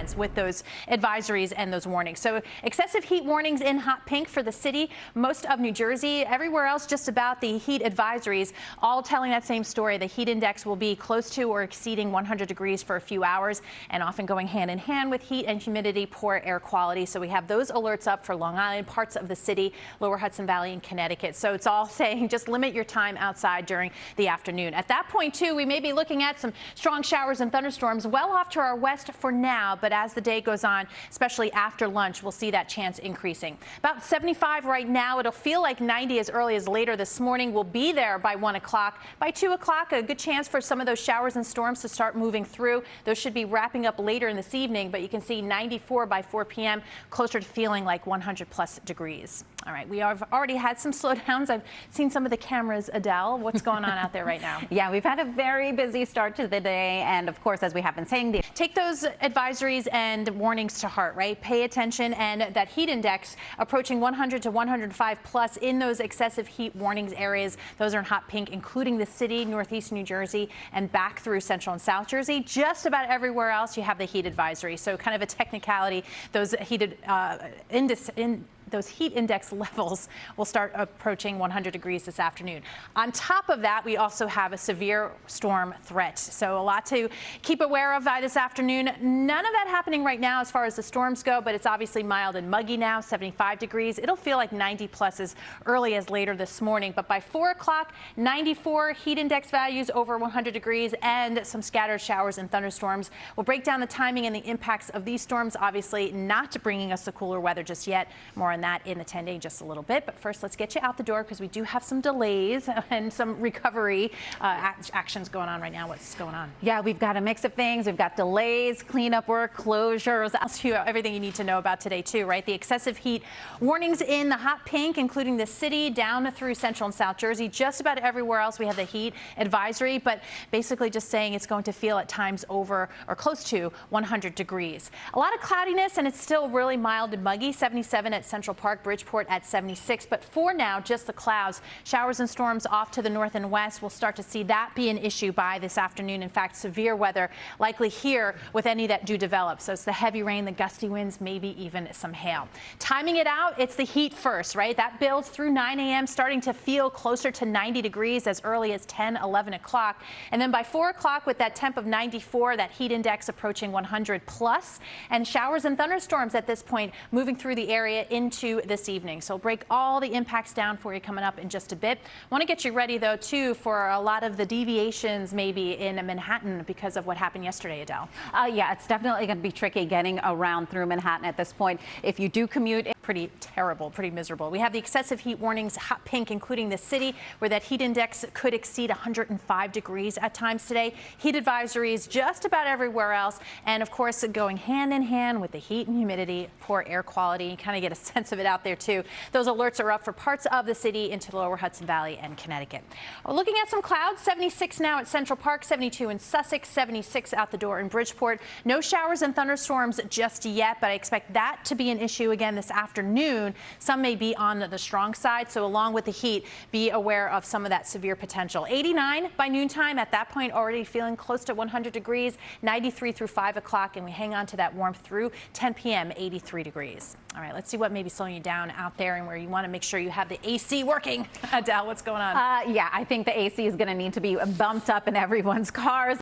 headlines with those advisories and those warnings. So excessive heat warnings in hot pink for the city, most of New Jersey, everywhere else just about the heat advisories, all telling that same story. The heat index will be close to or exceeding 100 degrees for a few hours and often going hand in hand with heat and humidity, poor air quality. So we have those alerts up for Long Island, parts of the city, lower Hudson Valley and Connecticut. So it's all saying just limit your time outside during the afternoon. At that point, too, we may be looking at some strong showers and thunderstorms well off to our west for now. But as the day goes on, especially after lunch, we'll see that chance increasing. About 75 right now. It'll feel like 90 as early as later this morning. We'll be there by 1 o'clock. By 2 o'clock, a good chance for some of those showers and storms to start moving through. Those should be wrapping up later in this evening, but you can see 94 by 4 p.m., closer to feeling like 100 plus degrees. All right, we have already had some slowdowns. I've seen some of the cameras. Adele, what's going on out there right now? Yeah, we've had a very busy start to the day. And of course, as we have been saying, take those advisories and warnings to heart, right? Pay attention, and that heat index approaching 100 to 105 plus in those excessive heat warnings areas. Those are in hot pink, including the city, northeast New Jersey, and back through central and south Jersey. Just about everywhere else, you have the heat advisory. So kind of a technicality, those heated those heat index levels will start approaching 100 degrees this afternoon. On top of that, we also have a severe storm threat. So a lot to keep aware of this afternoon. None of that happening right now as far as the storms go, but it's obviously mild and muggy now, 75 degrees. It'll feel like 90 plus as early as later this morning. But by 4 o'clock, 94 heat index values over 100 degrees and some scattered showers and thunderstorms. We'll break down the timing and the impacts of these storms, obviously not bringing us the cooler weather just yet. More on that in the 10-day in just a little bit. But first, let's get you out the door because we do have some delays and some recovery actions going on right now. What's going on? Yeah, we've got a mix of things. We've got delays, cleanup work, closures. I'll tell you everything you need to know about today, too, right? The excessive heat warnings in the hot pink, including the city down through central and south Jersey. Just about everywhere else, we have the heat advisory, but basically just saying it's going to feel at times over or close to 100 degrees. A lot of cloudiness, and it's still really mild and muggy. 77 at Central Park, Bridgeport at 76. But for now, just the clouds. Showers and storms off to the north and west. We'll start to see that be an issue by this afternoon. In fact, severe weather likely here with any that do develop. So it's the heavy rain, the gusty winds, maybe even some hail. Timing it out, it's the heat first, right? That builds through 9 a.m., starting to feel closer to 90 degrees as early as 10, 11 o'clock. And then by 4 o'clock with that temp of 94, that heat index approaching 100 plus, and showers and thunderstorms at this point moving through the area into this evening. So we'll break all the impacts down for you coming up in just a bit. Want to get you ready, though, too, for a lot of the deviations maybe in Manhattan because of what happened yesterday, Adele. Yeah, it's definitely going to be tricky getting around through Manhattan at this point. If you do commute, pretty terrible, pretty miserable. We have the excessive heat warnings, hot pink, including the city, where that heat index could exceed 105 degrees at times today. Heat advisories just about everywhere else. And of course, going hand in hand with the heat and humidity, poor air quality. You kind of get a sense of it out there, too. Those alerts are up for parts of the city into lower Hudson Valley and Connecticut. Looking at some clouds, 76 now at Central Park, 72 in Sussex, 76 out the door in Bridgeport. No showers and thunderstorms just yet, but I expect that to be an issue again this afternoon. Some may be on the strong side, so along with the heat, be aware of some of that severe potential. 89 by noontime. At that point, already feeling close to 100 degrees, 93 through 5 o'clock, and we hang on to that warmth through 10 p.m., 83 degrees. All right, let's see what may be slowing you down out there and where you want to make sure you have the AC working. Adele, what's going on? Yeah, I think the AC is going to need to be bumped up in everyone's cars.